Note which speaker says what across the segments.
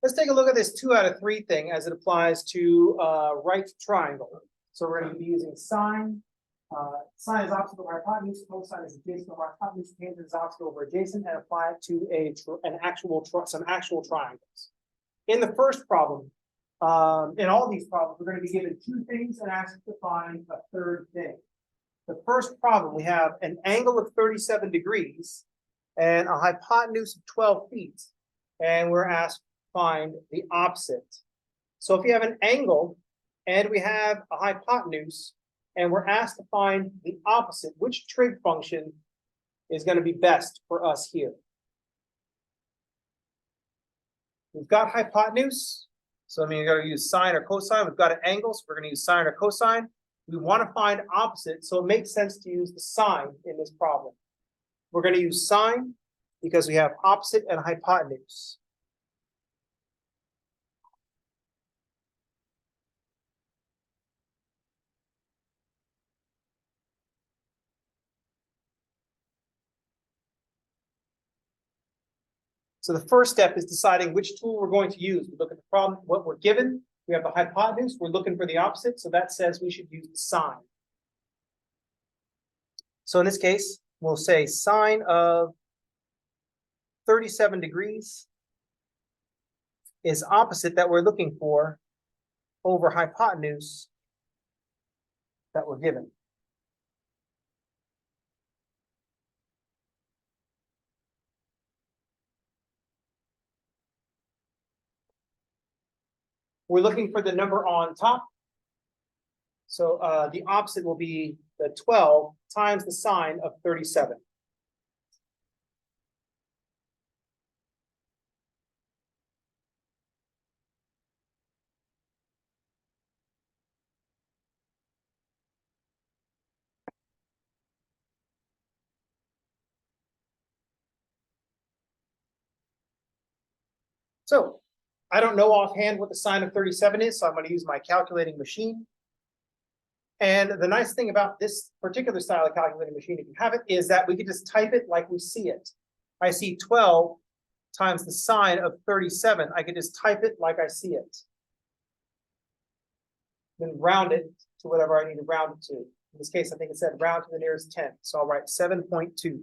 Speaker 1: Let's take a look at this 2 out of 3 thing as it applies to right triangle. So we're going to be using sine. Sine is opposite over hypotenuse, cosine is adjacent over hypotenuse, tangent is opposite over adjacent, and apply it to some actual triangles. In the first problem, in all these problems, we're going to be given 2 things and asked to find a third thing. The first problem, we have an angle of 37 degrees and a hypotenuse of 12 feet, and we're asked to find the opposite. So if you have an angle and we have a hypotenuse and we're asked to find the opposite, which trig function is going to be best for us here? We've got hypotenuse, so you're going to use sine or cosine. We've got an angle, so we're going to use sine or cosine. We want to find opposite, so it makes sense to use the sine in this problem. We're going to use sine because we have opposite and hypotenuse. So the first step is deciding which tool we're going to use. We look at the problem, what we're given. We have the hypotenuse. We're looking for the opposite. So that says we should use the sine. So in this case, we'll say sine of 37 degrees is opposite that we're looking for over hypotenuse that we're given. We're looking for the number on top. So the opposite will be the 12 times the sine of 37. So I don't know offhand what the sine of 37 is, so I'm going to use my calculating machine. And the nice thing about this particular style of calculating machine, if you have it, is that we can just type it like we see it. I see 12 times the sine of 37. I can just type it like I see it. Then round it to whatever I need to round it to. In this case, I think it said round to the nearest 10. So I'll write 7.2.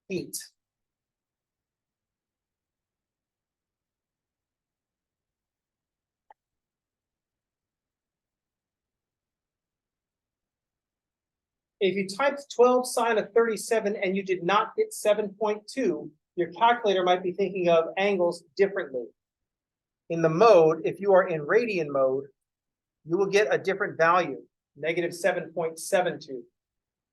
Speaker 1: Feet. If you typed 12 sine of 37 and you did not get 7.2, your calculator might be thinking of angles differently. In the mode, if you are in radian mode, you will get a different value, negative 7.72.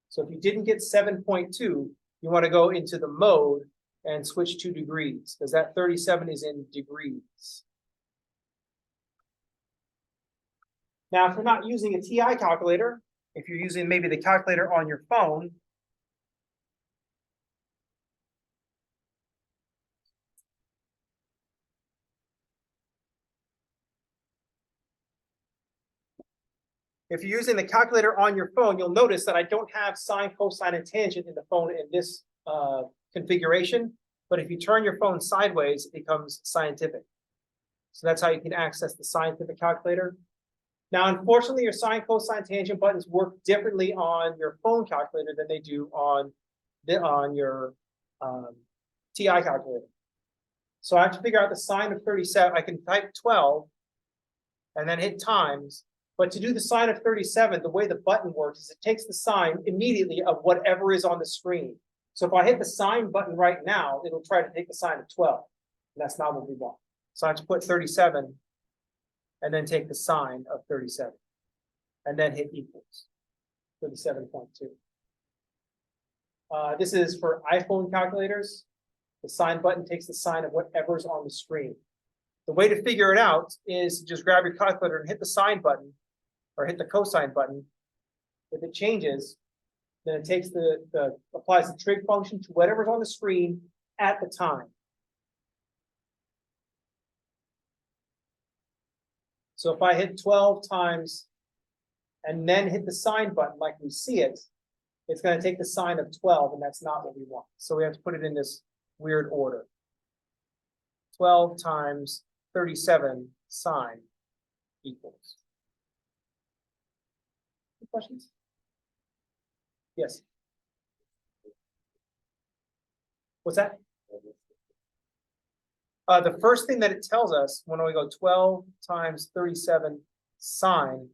Speaker 1: So if you didn't get 7.2, you want to go into the mode and switch to degrees, because that 37 is in degrees. Now, if you're not using a TI calculator, if you're using maybe the calculator on your phone, if you're using the calculator on your phone, you'll notice that I don't have sine, cosine, and tangent in the phone in this configuration. But if you turn your phone sideways, it becomes scientific. So that's how you can access the scientific calculator. Now, unfortunately, your sine, cosine, tangent buttons work differently on your phone calculator than they do on your TI calculator. So I have to figure out the sine of 37. I can type 12 and then hit times. But to do the sine of 37, the way the button works is it takes the sine immediately of whatever is on the screen. So if I hit the sine button right now, it'll try to take the sine of 12. And that's not what we want. So I have to put 37 and then take the sine of 37 and then hit equals 37.2. This is for iPhone calculators. The sine button takes the sine of whatever's on the screen. The way to figure it out is just grab your calculator and hit the sine button or hit the cosine button. If it changes, then it takes applies the trig function to whatever's on the screen at the time. So if I hit 12 times and then hit the sine button like we see it, it's going to take the sine of 12, and that's not what we want. So we have to put it in this weird order. 12 times 37 sine equals. Any questions? Yes. What's that? The first thing that it tells us when we go 12 times 37 sine,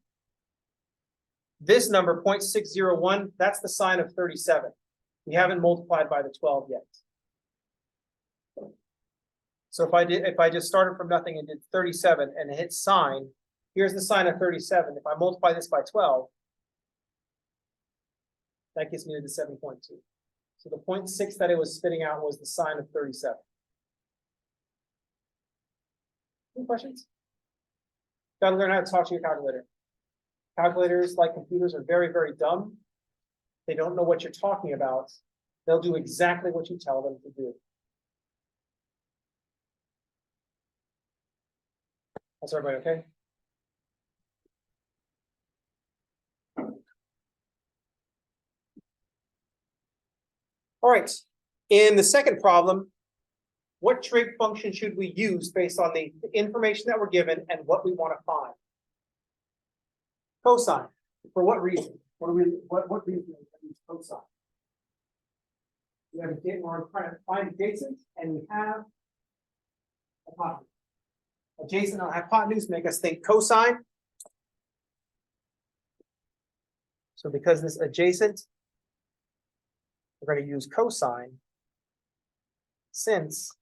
Speaker 1: this number 0.601, that's the sine of 37. We haven't multiplied by the 12 yet. So if I just started from nothing and did 37 and hit sine, here's the sine of 37. If I multiply this by 12, that gets me to the 7.2. So the 0.6 that it was spitting out was the sine of 37. Any questions? Got to learn how to talk to your calculator. Calculators, like computers, are very, very dumb. They don't know what you're talking about. They'll do exactly what you tell them to do. That's everybody okay? All right. In the second problem, what trig function should we use based on the information that we're given and what we want to find? Cosine. For what reason? What reason do we use cosine? We're trying to find adjacent, and we have hypotenuse. Adjacent and hypotenuse make us think cosine. So because this adjacent, we're going to use cosine, since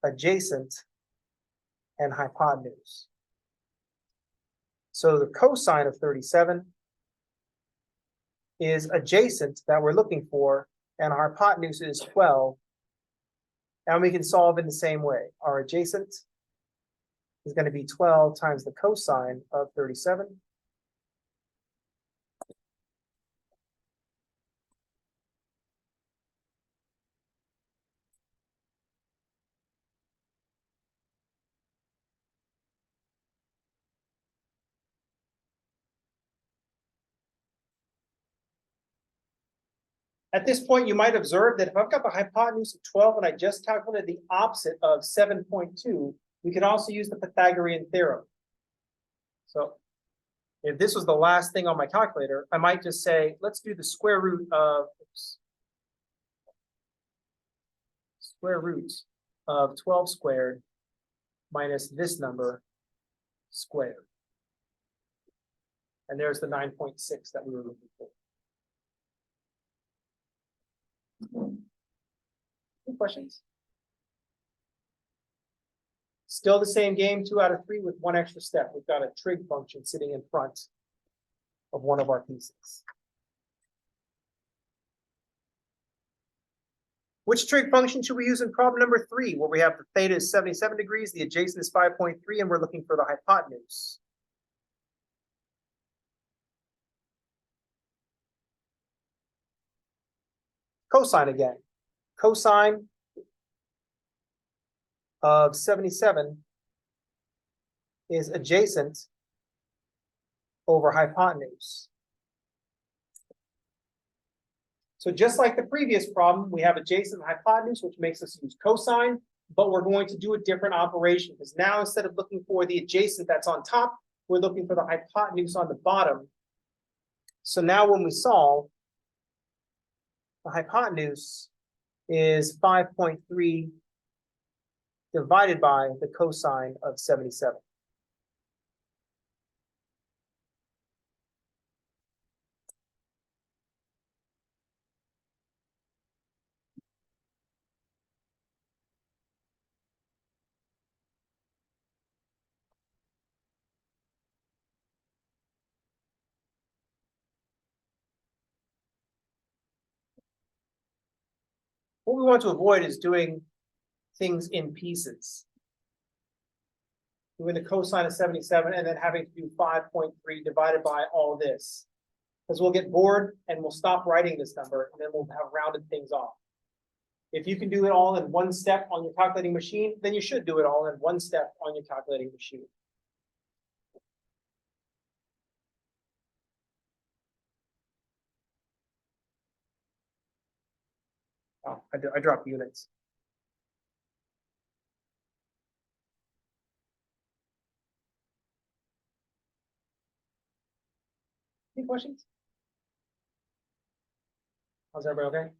Speaker 1: adjacent and hypotenuse. So the cosine of 37 is adjacent that we're looking for, and our hypotenuse is 12. And we can solve in the same way. Our adjacent is going to be 12 times the cosine of 37. At this point, you might observe that if I've got the hypotenuse of 12 and I just calculated the opposite of 7.2, we can also use the Pythagorean theorem. So if this was the last thing on my calculator, I might just say, let's do the square root of 12 squared minus this number squared. And there's the 9.6 that we were looking for. Any questions? Still the same game, 2 out of 3 with one extra step. We've got a trig function sitting in front of one of our pieces. Which trig function should we use in problem number 3, where we have the theta is 77 degrees, the adjacent is 5.3, and we're looking for the hypotenuse? Cosine again. Cosine of 77 is adjacent over hypotenuse. So just like the previous problem, we have adjacent and hypotenuse, which makes us use cosine, but we're going to do a different operation, because now instead of looking for the adjacent that's on top, we're looking for the hypotenuse on the bottom. So now when we solve, the hypotenuse is 5.3 divided by the cosine of 77. What we want to avoid is doing things in pieces. Doing the cosine of 77 and then having to do 5.3 divided by all this. Because we'll get bored and we'll stop writing this number, and then we'll have rounded things off. If you can do it all in one step on your calculating machine, then you should do it all in one step on your calculating machine. Oh, I dropped units. Any questions? How's everybody okay?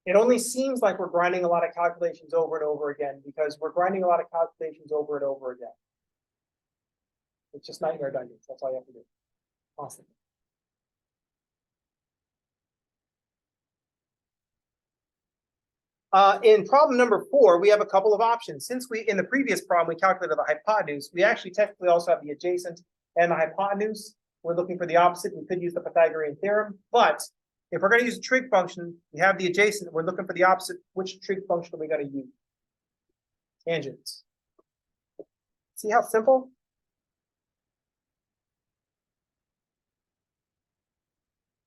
Speaker 1: It only seems like we're grinding a lot of calculations over and over again because we're grinding a lot of calculations over and over again. It's just nightmare dungeons. That's all you have to do. Constantly. In problem number 4, we have a couple of options. Since in the previous problem, we calculated the hypotenuse, we actually technically also have the adjacent and the hypotenuse. We're looking for the opposite. We could use the Pythagorean theorem, but if we're going to use a trig function, we have the adjacent. We're looking for the opposite. Which trig function are we going to use? Tangents. See how simple?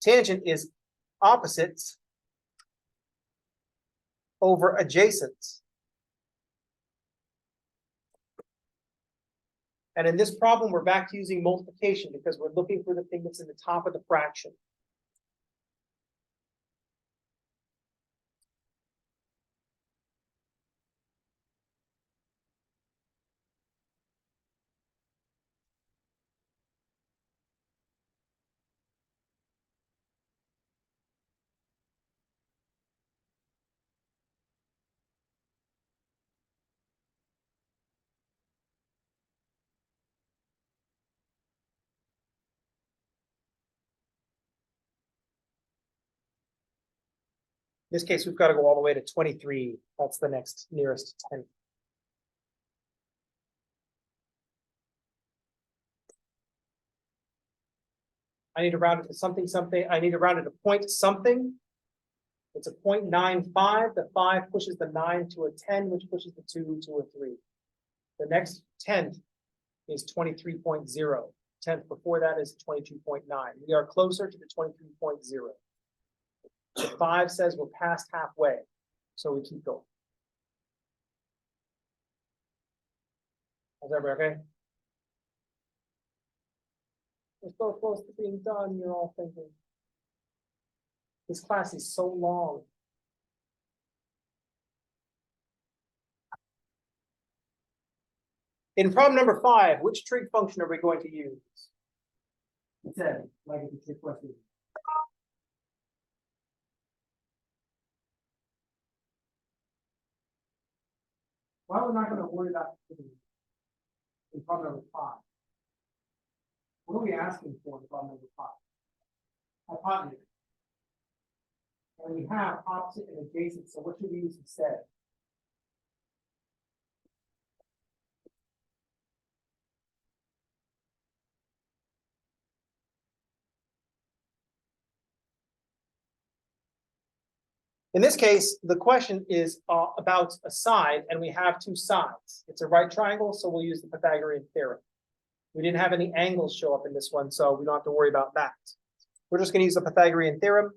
Speaker 1: Tangent is opposites over adjacents. And in this problem, we're back to using multiplication because we're looking for the thing that's in the top of the fraction. In this case, we've got to go all the way to 23. That's the next nearest 10. I need to round it to something. I need to round it to point something. It's a 0.95. The 5 pushes the 9 to a 10, which pushes the 2 to a 3. The next 10th is 23.0. 10th before that is 22.9. We are closer to the 23.0. The 5 says we're past halfway, so we keep going. Is everybody okay? We're so close to being done, you're all thinking. This class is so long. In problem number 5, which trig function are we going to use? It said, like it's a trick question. Why we're not going to worry about in problem number 5? What are we asking for in problem number 5? Hypotenuse. And we have opposite and adjacent, so what should we use instead? In this case, the question is about a side, and we have 2 sides. It's a right triangle, so we'll use the Pythagorean theorem. We didn't have any angles show up in this one, so we don't have to worry about that. We're just going to use the Pythagorean theorem.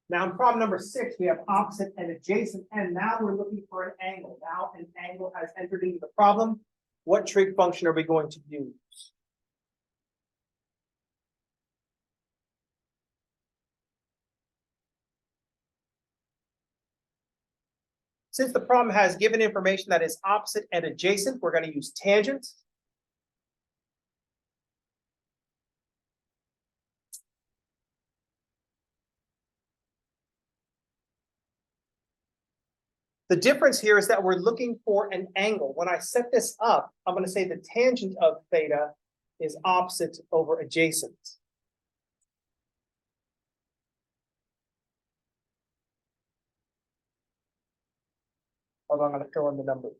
Speaker 1: Now in problem number 6, we have opposite and adjacent, and now we're looking for an angle. Now an angle has entered into the problem. What trig function are we going to use? Since the problem has given information that is opposite and adjacent, we're going to use tangent. The difference here is that we're looking for an angle. When I set this up, I'm going to say the tangent of theta is opposite over adjacent. Although I'm going to fill in the numbers.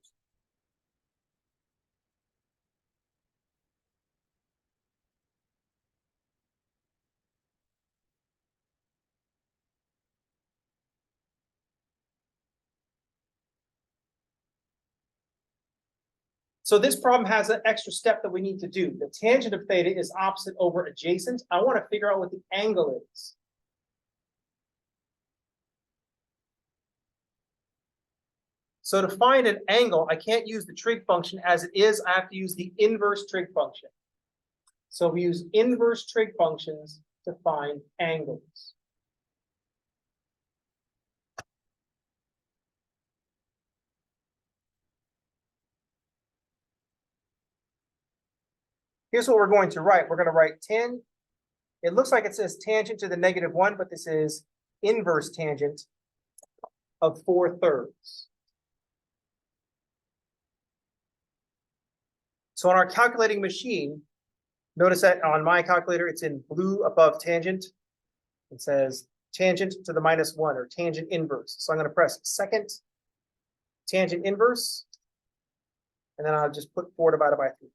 Speaker 1: So this problem has an extra step that we need to do. The tangent of theta is opposite over adjacent. I want to figure out what the angle is. So to find an angle, I can't use the trig function as it is. I have to use the inverse trig function. So we use inverse trig functions to find angles. Here's what we're going to write. We're going to write 10. It looks like it says tangent to the -1, but this is inverse tangent of 4/3. So on our calculating machine, notice that on my calculator, it's in blue above tangent. It says tangent to the -1 or tangent inverse. So I'm going to press second tangent inverse, and then I'll just put 4 divided by 3.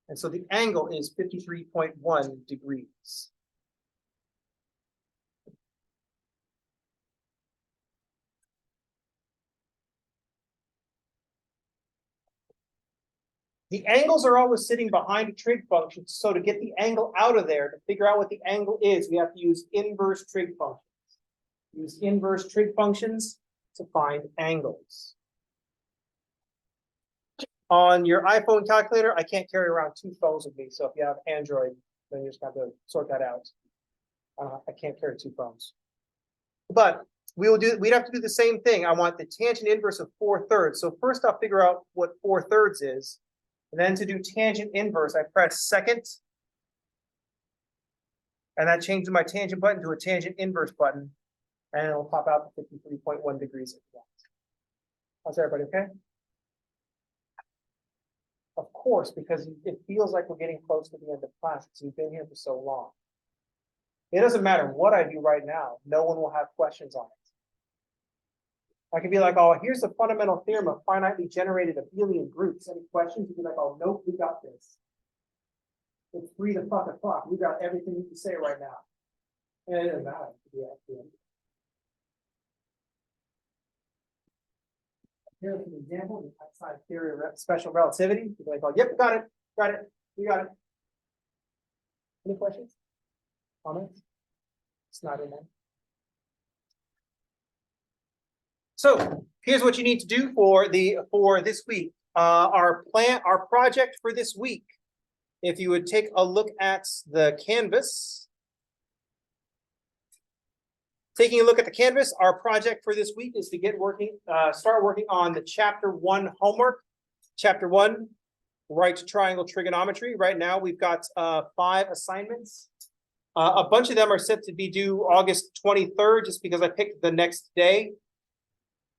Speaker 1: And so the angle is 53.1 degrees. The angles are always sitting behind a trig function. So to get the angle out of there, to figure out what the angle is, we have to use inverse trig functions. Use inverse trig functions to find angles. On your iPhone calculator, I can't carry around 2 phones with me. So if you have Android, then you just have to sort that out. I can't carry 2 phones. But we'd have to do the same thing. I want the tangent inverse of 4/3. So first I'll figure out what 4/3 is. And then to do tangent inverse, I press second. And that changes my tangent button to a tangent inverse button. And it'll pop out to 53.1 degrees. How's everybody okay? Of course, because it feels like we're getting close to the end of class because we've been here for so long. It doesn't matter what I do right now. No one will have questions on it. I can be like, oh, here's the fundamental theorem of finitely generated abelian groups. Any questions? You'd be like, oh, nope, we got this. It's 3 o'clock. We got everything you can say right now. And it doesn't matter. Here's an example of outside theory of special relativity. You'd be like, oh, yep, got it. You got it. Any questions? Comments? It's not in there. So here's what you need to do for this week. Our project for this week. If you would take a look at the canvas. Taking a look at the canvas, our project for this week is to start working on the chapter 1 homework. Chapter 1, right triangle trigonometry. Right now we've got 5 assignments. A bunch of them are set to be due August 23rd, just because I picked the next day.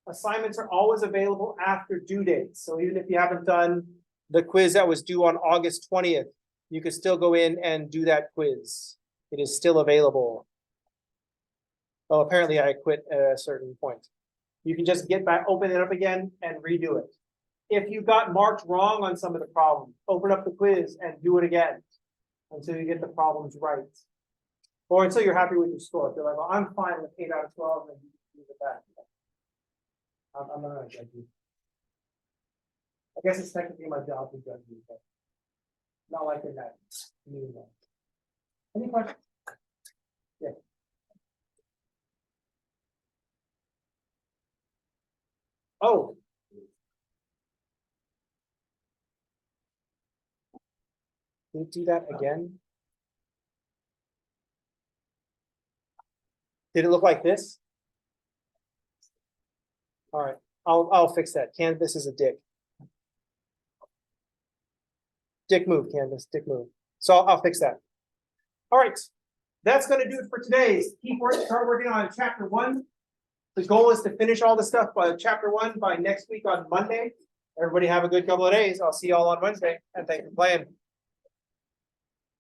Speaker 1: Assignments are always available after due dates. So even if you haven't done the quiz that was due on August 20th, you could still go in and do that quiz. It is still available. Oh, apparently I quit at a certain point. You can just get back, open it up again and redo it. If you got marked wrong on some of the problems, open up the quiz and do it again until you get the problems right. Or until you're happy with your score. If you're like, well, I'm fine with 8 out of 12, and you do the back. I'm not going to judge you. I guess it's technically my job to judge you, but not like in that. Any questions? Yeah. Oh. Can you do that again? Did it look like this? All right, I'll fix that. Canvas is a dick. Dick move, canvas, dick move. So I'll fix that. All right, that's going to do it for today. Start working on chapter 1. The goal is to finish all the stuff by chapter 1 by next week on Monday. Everybody have a good couple of days. I'll see you all on Wednesday, and thank you for playing.